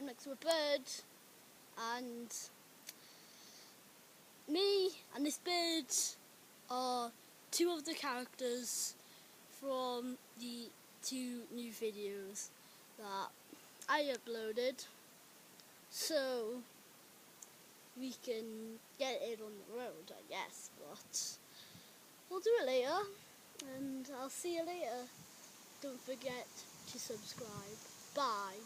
I'm next to a bird, and me and this bird are two of the characters from the two new videos that I uploaded, so we can get it on the road, I guess, but we'll do it later, and I'll see you later. Don't forget to subscribe. Bye.